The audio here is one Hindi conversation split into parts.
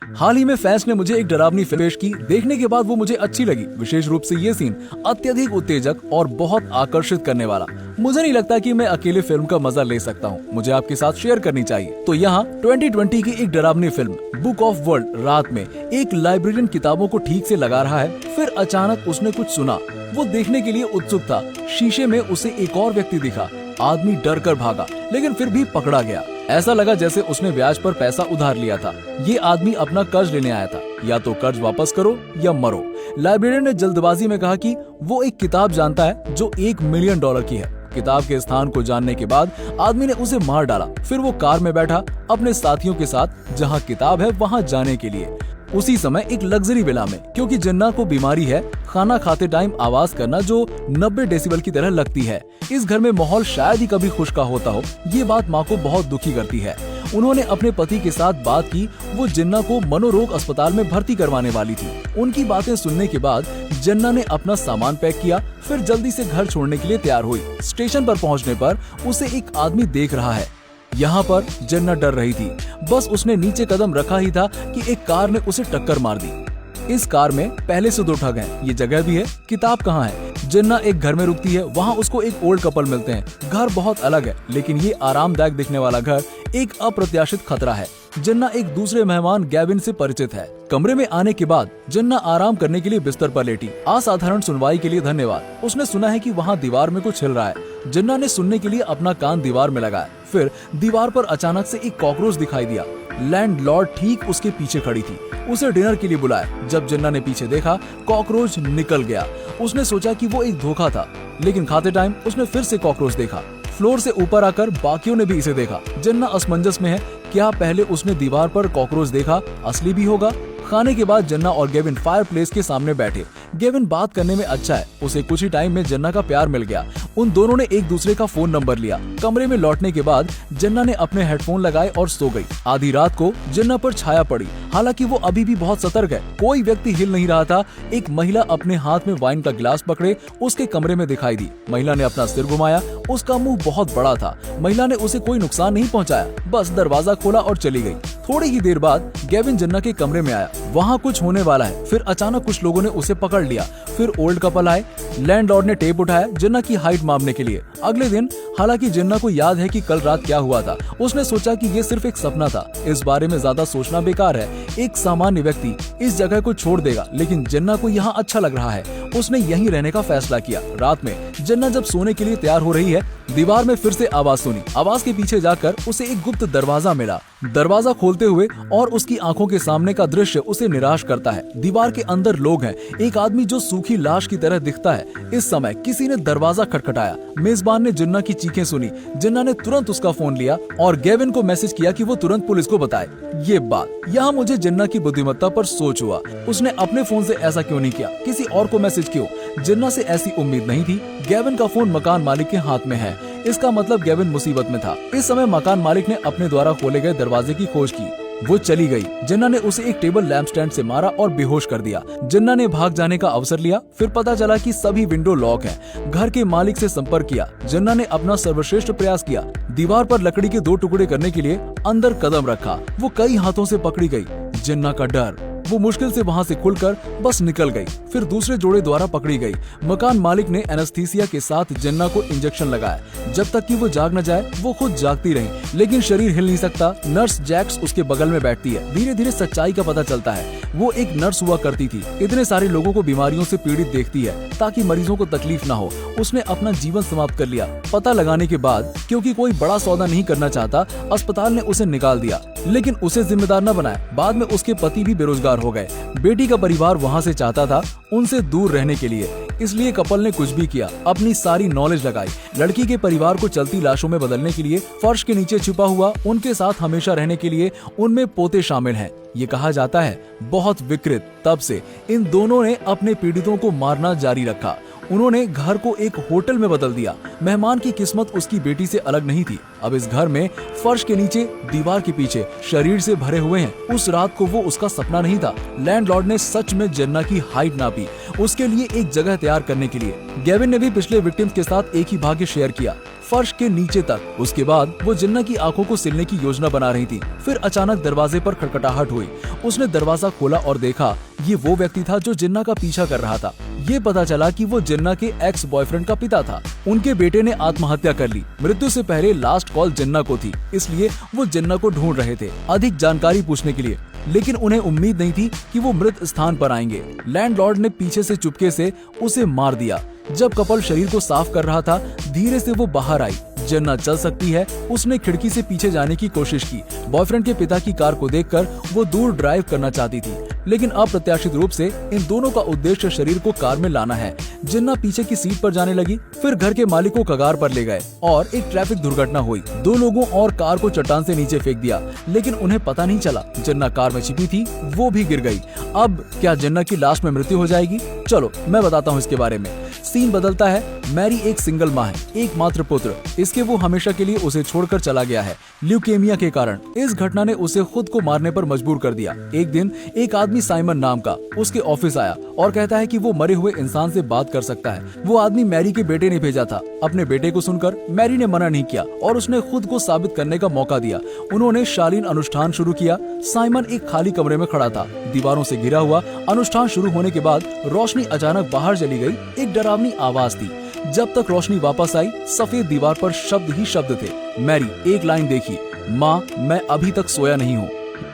हाल ही में फैंस ने मुझे एक डरावनी फिल्म पेश की। देखने के बाद वो मुझे अच्छी लगी। विशेष रूप से ये सीन अत्यधिक उत्तेजक और बहुत आकर्षित करने वाला। मुझे नहीं लगता कि मैं अकेले फिल्म का मजा ले सकता हूँ, मुझे आपके साथ शेयर करनी चाहिए। तो यहाँ 2020 की एक डरावनी फिल्म बुक ऑफ वर्ल्ड रात में एक लाइब्रेरियन किताबों को ठीक से लगा रहा है। फिर अचानक उसने कुछ सुना। वो देखने के लिए उत्सुक था। शीशे में उसे एक और व्यक्ति दिखा। आदमी डर कर भागा, लेकिन फिर भी पकड़ा गया। ऐसा लगा जैसे उसने ब्याज पर पैसा उधार लिया था। ये आदमी अपना कर्ज लेने आया था। या तो कर्ज वापस करो या मरो। लाइब्रेरियन ने जल्दबाजी में कहा कि वो एक किताब जानता है जो $1 मिलियन की है। किताब के स्थान को जानने के बाद आदमी ने उसे मार डाला। फिर वो कार में बैठा अपने साथियों के साथ जहाँ किताब है वहाँ जाने के लिए। उसी समय एक लग्जरी विला में, क्योंकि जिन्ना को बीमारी है, खाना खाते टाइम आवाज करना जो 90 डेसिबल की तरह लगती है। इस घर में माहौल शायद ही कभी खुश का होता हो। ये बात माँ को बहुत दुखी करती है। उन्होंने अपने पति के साथ बात की। वो जिन्ना को मनोरोग अस्पताल में भर्ती करवाने वाली थी। उनकी बातें सुनने के बाद जिन्ना ने अपना सामान पैक किया। फिर जल्दी से घर छोड़ने के लिए तैयार हुई। स्टेशन पर पहुँचने पर उसे एक आदमी देख रहा है। यहाँ पर जिन्ना डर रही थी। बस उसने नीचे कदम रखा ही था कि एक कार ने उसे टक्कर मार दी। इस कार में पहले से 2 ठग हैं। ये जगह भी है, किताब कहाँ है? जिन्ना एक घर में रुकती है। वहाँ उसको एक ओल्ड कपल मिलते हैं। घर बहुत अलग है, लेकिन ये आरामदायक दिखने वाला घर एक अप्रत्याशित खतरा है। जिन्ना एक दूसरे मेहमान गैविन से परिचित है। कमरे में आने के बाद जिन्ना आराम करने के लिए बिस्तर पर लेटी। असाधारण सुनवाई के लिए धन्यवाद। उसने सुना है कि वहाँ दीवार में कुछ हिल रहा है। जिन्ना ने सुनने के लिए अपना कान दीवार में लगाया। फिर दीवार पर अचानक से एक कॉकरोच दिखाई दिया। लैंडलॉर्ड ठीक उसके पीछे खड़ी थी। उसे डिनर के लिए बुलाया। जब जिन्ना ने पीछे देखा, कॉकरोच निकल गया। उसने सोचा कि वो एक धोखा था, लेकिन खाते टाइम उसने फिर से कॉकरोच देखा। फ्लोर से ऊपर आकर बाकियों ने भी इसे देखा। जिन्ना असमंजस में है। क्या पहले उसने दीवार पर कॉकरोच देखा असली भी होगा? खाने के बाद जिन्ना और गेविन फायरप्लेस के सामने बैठे। गेविन बात करने में अच्छा है। उसे कुछ ही टाइम में जिन्ना का प्यार मिल गया। उन दोनों ने एक दूसरे का फोन नंबर लिया। कमरे में लौटने के बाद जिन्ना ने अपने हेडफोन लगाए और सो गई। आधी रात को जिन्ना पर छाया पड़ी। हालांकि वो अभी भी बहुत सतर्क है। कोई व्यक्ति हिल नहीं रहा था। एक महिला अपने हाथ में वाइन का गिलास पकड़े उसके कमरे में दिखाई दी। महिला ने अपना सिर घुमाया। उसका मुंह बहुत बड़ा था। महिला ने उसे कोई नुकसान नहीं पहुंचाया, बस दरवाजा खोला और चली गई। थोड़ी ही देर बाद गेविन जिन्ना के कमरे में आया। वहाँ कुछ होने वाला है। फिर अचानक कुछ लोगों ने उसे पकड़ लिया। फिर ओल्ड कपल आए। लैंडलॉर्ड ने टेप उठाया जिन्ना की हाइट मापने के लिए। अगले दिन, हालांकि जिन्ना को याद है कि कल रात क्या हुआ था। उसने सोचा कि ये सिर्फ एक सपना था। इस बारे में ज्यादा सोचना बेकार है। एक सामान्य व्यक्ति इस जगह को छोड़ देगा, लेकिन जिन्ना को यहाँ अच्छा लग रहा है। उसने यहीं रहने का फैसला किया। रात में जिन्ना जब सोने के लिए तैयार हो रही है, दीवार में फिर से आवाज सुनी। आवाज के पीछे जाकर उसे एक गुप्त दरवाजा मिला। दरवाजा खोलते हुए और उसकी आंखों के सामने का दृश्य उसे निराश करता है। दीवार के अंदर लोग हैं। एक आदमी जो सूखी लाश की तरह दिखता है। इस समय किसी ने दरवाजा खटखटाया। मेजबान ने जिन्ना की चीखें सुनी। जिन्ना ने तुरंत उसका फोन लिया और गेविन को मैसेज किया कि वो तुरंत पुलिस को बताए ये बात। यहाँ मुझे जिन्ना की बुद्धिमत्ता पर सोच हुआ। उसने अपने फोन से ऐसा क्यों नहीं किया? किसी और को मैसेज क्यों? जिन्ना से ऐसी उम्मीद नहीं थी। गेविन का फोन मकान मालिक के हाथ में है। इसका मतलब गेविन मुसीबत में था। इस समय मकान मालिक ने अपने द्वारा खोले गए दरवाजे की खोज की। वो चली गई। जिन्ना ने उसे एक टेबल लैंप स्टैंड से मारा और बेहोश कर दिया। जिन्ना ने भाग जाने का अवसर लिया। फिर पता चला कि सभी विंडो लॉक हैं। घर के मालिक से संपर्क किया। जिन्ना ने अपना सर्वश्रेष्ठ प्रयास किया। दीवार पर लकड़ी के 2 टुकड़े करने के लिए अंदर कदम रखा। वो कई हाथों से पकड़ी गई। जिन्ना का डर। वो मुश्किल से वहाँ से खुलकर बस निकल गई। फिर दूसरे जोड़े द्वारा पकड़ी गई। मकान मालिक ने एनेस्थीसिया के साथ जिन्ना को इंजेक्शन लगाया। जब तक कि वो जाग न जाए, वो खुद जागती रही, लेकिन शरीर हिल नहीं सकता। नर्स जैक्स उसके बगल में बैठती है। धीरे धीरे सच्चाई का पता चलता है। वो एक नर्स हुआ करती थी। इतने सारे लोगों को बीमारियों से पीड़ित देखती है ताकि मरीजों को तकलीफ न हो। उसने अपना जीवन समाप्त कर लिया। पता लगाने के बाद, क्योंकि कोई बड़ा सौदा नहीं करना चाहता, अस्पताल ने उसे निकाल दिया, लेकिन उसे जिम्मेदार न बनाया। बाद में उसके पति भी बेरोजगार हो गए। बेटी का परिवार वहाँ से चाहता था उनसे दूर रहने के लिए, इसलिए कपल ने कुछ भी किया। अपनी सारी नॉलेज लगाई। लड़की के परिवार को चलती लाशों में बदलने के लिए, फर्श के नीचे छुपा हुआ उनके साथ हमेशा रहने के लिए। उनमें पोते शामिल हैं। ये कहा जाता है बहुत विकृत। तब से इन दोनों ने अपने पीड़ितों को मारना जारी रखा। उन्होंने घर को एक होटल में बदल दिया। मेहमान की किस्मत उसकी बेटी से अलग नहीं थी। अब इस घर में फर्श के नीचे, दीवार के पीछे शरीर से भरे हुए हैं। उस रात को वो उसका सपना नहीं था। लैंडलॉर्ड ने सच में जिन्ना की हाइट नापी, उसके लिए एक जगह तैयार करने के लिए। गेविन ने भी पिछले विक्टिम्स के साथ एक ही भाग्य शेयर किया। फर्श के नीचे तक। उसके बाद वो जिन्ना की आंखों को सिलने की योजना बना रही थी। फिर अचानक दरवाजे पर खटखटाहट हुई। उसने दरवाजा खोला और देखा ये वो व्यक्ति था जो जिन्ना का पीछा कर रहा था। ये पता चला कि वो जिन्ना के एक्स बॉयफ्रेंड का पिता था। उनके बेटे ने आत्महत्या कर ली। मृत्यु से पहले लास्ट कॉल जिन्ना को थी, इसलिए वो जिन्ना को ढूंढ रहे थे अधिक जानकारी पूछने के लिए, लेकिन उन्हें उम्मीद नहीं थी कि वो मृत स्थान पर आएंगे। लैंडलॉर्ड ने पीछे से चुपके से उसे मार दिया। जब कपल शरीर को साफ कर रहा था, धीरे से वो बाहर आई। जिन्ना चल सकती है, उसने खिड़की से पीछे जाने की कोशिश की। बॉयफ्रेंड के पिता की कार को देखकर वो दूर ड्राइव करना चाहती थी, लेकिन अप्रत्याशित रूप से इन दोनों का उद्देश्य शरीर को कार में लाना है। जिन्ना पीछे की सीट पर जाने लगी। फिर घर के मालिक को कगार पर ले गए और एक ट्रैफिक दुर्घटना हुई। 2 लोगों और कार को चट्टान से नीचे फेंक दिया, लेकिन उन्हें पता नहीं चला जिन्ना कार में छिपी थी, वो भी गिर गई। अब क्या जिन्ना की लाश में मृत्यु हो जाएगी? चलो मैं बताता हूँ इसके बारे में। सीन बदलता है। मैरी एक सिंगल माँ है, एकमात्र पुत्र। इसके वो हमेशा के लिए उसे छोड़कर चला गया है ल्यूकेमिया के कारण। इस घटना ने उसे खुद को मारने पर मजबूर कर दिया। एक दिन एक आदमी साइमन नाम का उसके ऑफिस आया और कहता है कि वो मरे हुए इंसान से बात कर सकता है। वो आदमी मैरी के बेटे ने भेजा था। अपने बेटे को सुनकर मैरी ने मना नहीं किया और उसने खुद को साबित करने का मौका दिया। उन्होंने शालीन अनुष्ठान शुरू किया। साइमन एक खाली कमरे में खड़ा था, दीवारों से घिरा हुआ। अनुष्ठान शुरू होने के बाद रोशनी अचानक बाहर चली गई। एक डरावनी आवाज थी। जब तक रोशनी वापस आई, सफेद दीवार पर शब्द ही शब्द थे। मैरी एक लाइन देखी, माँ मैं अभी तक सोया नहीं हूँ।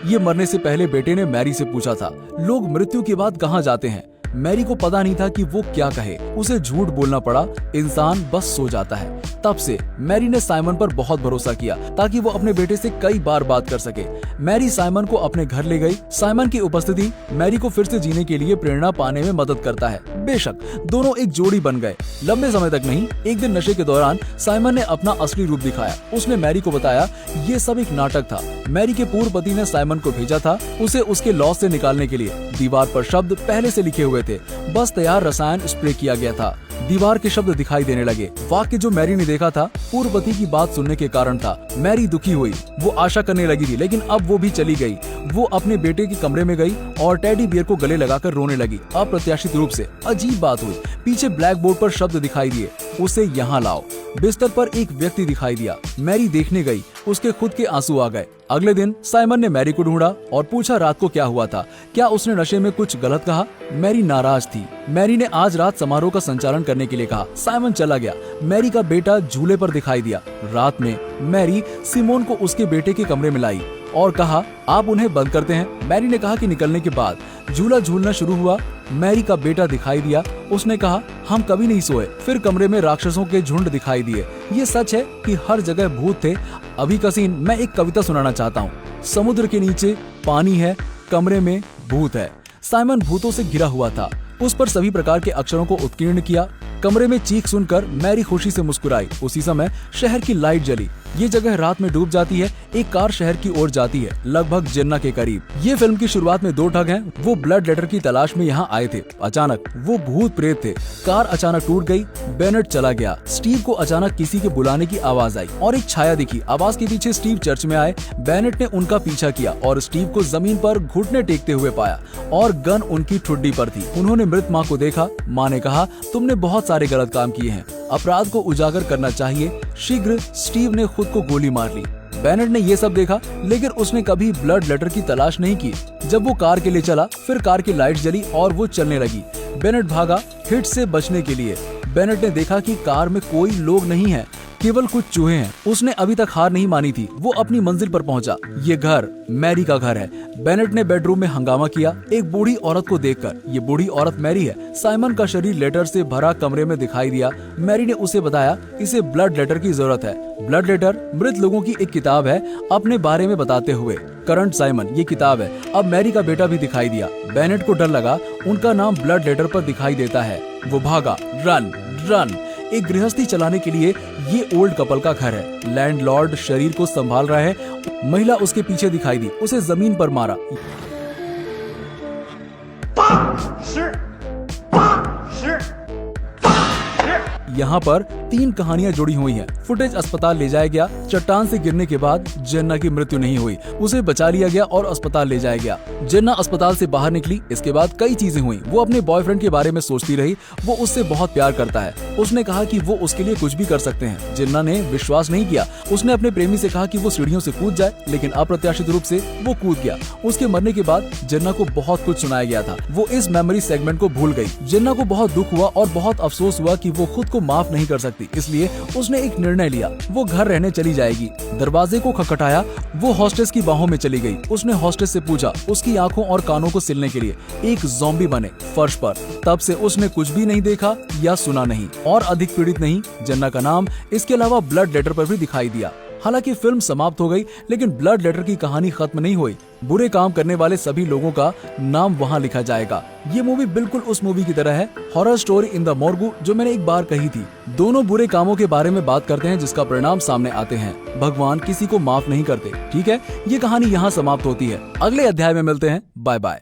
ये मरने से पहले बेटे ने मैरी से पूछा था, लोग मृत्यु के बाद कहाँ जाते हैं? मैरी को पता नहीं था कि वो क्या कहे। उसे झूठ बोलना पड़ा, इंसान बस सो जाता है। तब से मैरी ने साइमन पर बहुत भरोसा किया ताकि वो अपने बेटे से कई बार बात कर सके। मैरी साइमन को अपने घर ले गई। साइमन की उपस्थिति मैरी को फिर से जीने के लिए प्रेरणा पाने में मदद करता है। बेशक दोनों एक जोड़ी बन गए। लंबे समय तक नहीं, एक दिन नशे के दौरान साइमन ने अपना असली रूप दिखाया। उसने मैरी को बताया ये सब एक नाटक था। मैरी के पूर्व पति ने साइमन को भेजा था उसे उसके लॉस से निकालने के लिए। दीवार पर शब्द पहले से लिखे हुए थे, बस तैयार रसायन स्प्रे किया गया था। दीवार के शब्द दिखाई देने लगे। वाक्य जो मैरी ने देखा था पूर्व पति की बात सुनने के कारण था। मैरी दुखी हुई। वो आशा करने लगी थी, लेकिन अब वो भी चली गई। वो अपने बेटे के कमरे में गई और टेडी बियर को गले लगाकर रोने लगी। अप्रत्याशित रूप से अजीब बात हुई। पीछे ब्लैक बोर्ड पर शब्द दिखाई दिए, उसे यहाँ लाओ। बिस्तर पर एक व्यक्ति दिखाई दिया। मैरी देखने गई, उसके खुद के आंसू आ गए। अगले दिन साइमन ने मैरी को ढूंढा और पूछा रात को क्या हुआ था, क्या उसने नशे में कुछ गलत कहा। मैरी नाराज थी। मैरी ने आज रात समारोह का संचालन करने के लिए कहा। साइमन चला गया। मैरी का बेटा झूले पर दिखाई दिया। रात में मैरी सिमोन को उसके बेटे के कमरे में लाई और कहा आप उन्हें बंद करते हैं। मैरी ने कहा कि निकलने के बाद झूला झूलना शुरू हुआ। मैरी का बेटा दिखाई दिया। उसने कहा हम कभी नहीं सोए। फिर कमरे में राक्षसों के झुंड दिखाई दिए। ये सच है कि हर जगह भूत थे। अभी का सीन मैं एक कविता सुनाना चाहता हूँ। समुद्र के नीचे पानी है, कमरे में भूत है। साइमन भूतों से घिरा हुआ था। उस पर सभी प्रकार के अक्षरों को उत्कीर्ण किया। कमरे में चीख सुनकर मैरी खुशी से मुस्कुराई। उसी समय शहर की लाइट जली। ये जगह रात में डूब जाती है। एक कार शहर की ओर जाती है, लगभग जिन्ना के करीब। ये फिल्म की शुरुआत में 2 ठग हैं। वो ब्लड लेटर की तलाश में यहाँ आए थे। अचानक वो भूत प्रेत थे। कार अचानक टूट गई। बेनेट चला गया। स्टीव को अचानक किसी के बुलाने की आवाज आई और एक छाया दिखी। आवाज के पीछे स्टीव चर्च में आए। बेनेट ने उनका पीछा किया और स्टीव को जमीन पर घुटने टेकते हुए पाया और गन उनकी ठुड्डी पर थी। उन्होंने मृत माँ को देखा। माँ ने कहा तुमने बहुत सारे गलत काम किए हैं, अपराध को उजागर करना चाहिए। शीघ्र स्टीव ने खुद को गोली मार ली। बेनेट ने ये सब देखा, लेकिन उसने कभी ब्लड लेटर की तलाश नहीं की। जब वो कार के लिए चला, फिर कार की लाइट जली और वो चलने लगी। बेनेट भागा हिट से बचने के लिए। बेनेट ने देखा कि कार में कोई लोग नहीं है, केवल कुछ चूहे हैं। उसने अभी तक हार नहीं मानी थी। वो अपनी मंजिल पर पहुंचा। ये घर मैरी का घर है। बेनेट ने बेडरूम में हंगामा किया एक बूढ़ी औरत को देखकर। ये बूढ़ी औरत मैरी है। साइमन का शरीर लेटर से भरा कमरे में दिखाई दिया। मैरी ने उसे बताया इसे ब्लड लेटर की जरूरत है। ब्लड लेटर मृत लोगों की एक किताब है, अपने बारे में बताते हुए। करंट साइमन ये किताब है। अब मैरी का बेटा भी दिखाई दिया। बेनेट को डर लगा, उनका नाम ब्लड लेटर पर दिखाई देता है। वो भागा। Run run. एक गृहस्थी चलाने के लिए ये ओल्ड कपल का घर है। लैंडलॉर्ड शरीर को संभाल रहा है। महिला उसके पीछे दिखाई दी। उसे जमीन पर मारा। यहाँ पर 3 कहानियाँ जुड़ी हुई हैं। फुटेज अस्पताल ले जाया गया, चट्टान से गिरने के बाद जेन्ना की मृत्यु नहीं हुई, उसे बचा लिया गया और अस्पताल ले जाया गया। जेन्ना अस्पताल से बाहर निकली, इसके बाद कई चीजें हुई। वो अपने बॉयफ्रेंड के बारे में सोचती रही, वो उससे बहुत प्यार करता है। उसने कहा कि वो उसके लिए कुछ भी कर सकते हैं। जेन्ना ने विश्वास नहीं किया। उसने अपने प्रेमी से कहा कि वो सीढ़ियों से कूद जाए, लेकिन अप्रत्याशित रूप से वो कूद गया। उसके मरने के बाद जेन्ना को बहुत कुछ सुनाया गया था। वो इस मेमोरी सेगमेंट को भूल गई। जेन्ना को बहुत दुख हुआ और बहुत अफसोस हुआ कि वो खुद को माफ नहीं कर सकती, इसलिए उसने एक निर्णय लिया। वो घर रहने चली जाएगी। दरवाजे को खटखटाया, वो हॉस्टेस की बाहों में चली गई। उसने हॉस्टेस से पूछा उसकी आंखों और कानों को सिलने के लिए। एक ज़ॉम्बी बने फर्श पर। तब से उसने कुछ भी नहीं देखा या सुना नहीं और अधिक पीड़ित नहीं। जेन्ना का नाम इसके अलावा ब्लड लेटर पर भी दिखाई दिया। हालांकि फिल्म समाप्त हो गई, लेकिन ब्लड लेटर की कहानी खत्म नहीं हुई। बुरे काम करने वाले सभी लोगों का नाम वहां लिखा जाएगा। ये मूवी बिल्कुल उस मूवी की तरह है, हॉरर स्टोरी इन द मॉर्गू, जो मैंने एक बार कही थी। दोनों बुरे कामों के बारे में बात करते हैं जिसका परिणाम सामने आते हैं। भगवान किसी को माफ नहीं करते। ठीक है, ये कहानी यहाँ समाप्त होती है। अगले अध्याय में मिलते हैं। Bye bye.